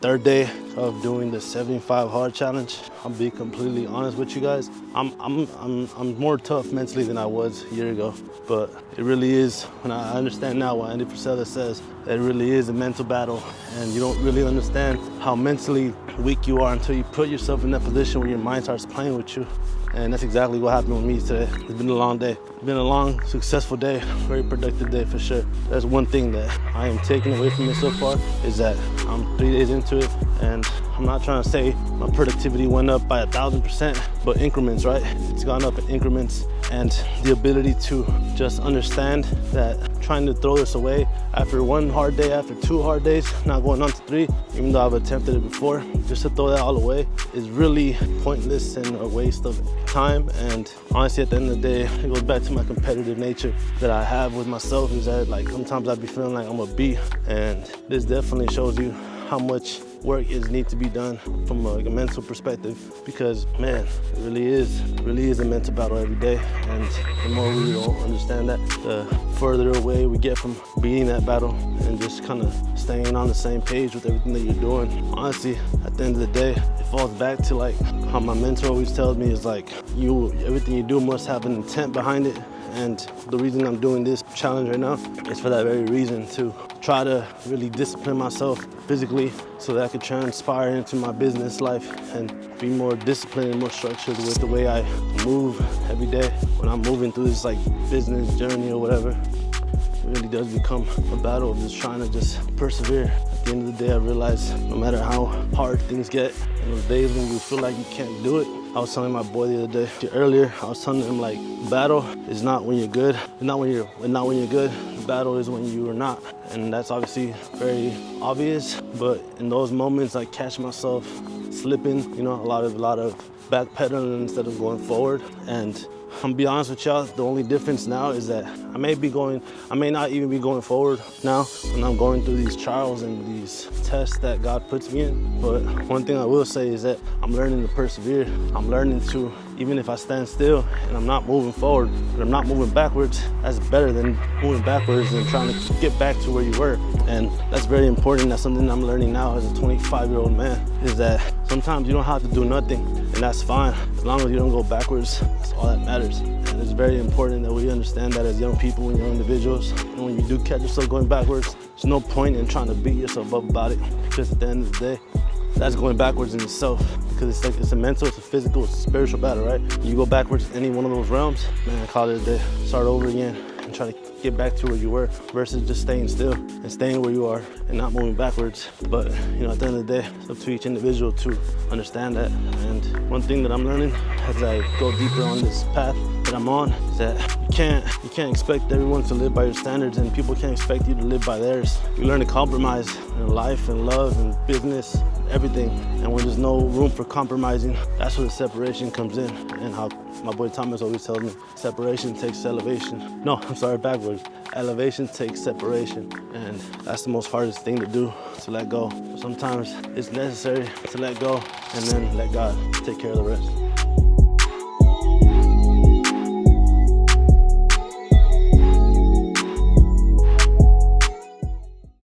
third day of doing the 75 hard challenge. I'll be completely honest with you guys. I'm more tough mentally than I was a year ago, but it really is, when I understand now what Andy Frisella says, that it really is a mental battle, and you don't really understand how mentally weak you are until you put yourself in that position where your mind starts playing with you. And that's exactly what happened with me today. It's been a long day. It's been a long, successful day, very productive day for sure. There's one thing that I am taking away from it so far, is that I'm 3 days into it, and I'm not trying to say my productivity went up by 1,000%, but increments, right? It's gone up in increments, and the ability to just understand that trying to throw this away after one hard day, after 2 hard days, not going on to 3, even though I've attempted it before, just to throw that all away is really pointless and a waste of time. And honestly, at the end of the day, it goes back to my competitive nature that I have with myself, is that like sometimes I'd be feeling like I'm a B, and this definitely shows you how much work needs to be done from a mental perspective, because man, it really is a mental battle every day. And the more we don't understand that, the further away we get from beating that battle and just kind of staying on the same page with everything that you're doing. Honestly, at the end of the day, it falls back to like how my mentor always tells me, is like everything you do must have an intent behind it. And the reason I'm doing this challenge right now is for that very reason, to try to really discipline myself physically so that I could transpire into my business life and be more disciplined and more structured with the way I move every day. When I'm moving through this like business journey or whatever, it really does become a battle of just trying to just persevere. At the end of the day, I realize no matter how hard things get, and those days when you feel like you can't do it, I was telling my boy the other day, earlier, I was telling him like, battle is not when you're good, not when you're good. The battle is when you are not. And that's obviously very obvious, but in those moments I catch myself slipping, you know, a lot of backpedaling instead of going forward. And I'm gonna be honest with y'all, the only difference now is that I may not even be going forward now when I'm going through these trials and these tests that God puts me in. But one thing I will say is that I'm learning to persevere. I'm learning to, even if I stand still and I'm not moving forward, but I'm not moving backwards, that's better than moving backwards and trying to get back to where you were. And that's very important. That's something I'm learning now as a 25-year-old man, is that sometimes you don't have to do nothing, and that's fine. As long as you don't go backwards, that's all that matters. And it's very important that we understand that as young people and young individuals. And when you do catch yourself going backwards, there's no point in trying to beat yourself up about it, because at the end of the day, that's going backwards in itself. Because it's a mental, it's a physical, it's a spiritual battle, right? You go backwards in any one of those realms, man, call it a day. Start over again and try to get back to where you were, versus just staying still and staying where you are and not moving backwards. But you know, at the end of the day, it's up to each individual to understand that. And one thing that I'm learning as I go deeper on this path that I'm on is that you can't expect everyone to live by your standards, and people can't expect you to live by theirs. You learn to compromise in life and love and business, everything. And when there's no room for compromising, that's where the separation comes in. And how my boy Thomas always tells me, separation takes elevation. No, I'm sorry, backwards. Elevation takes separation. And that's the most hardest thing to do, to let go. Sometimes it's necessary to let go and then let God take care of the rest.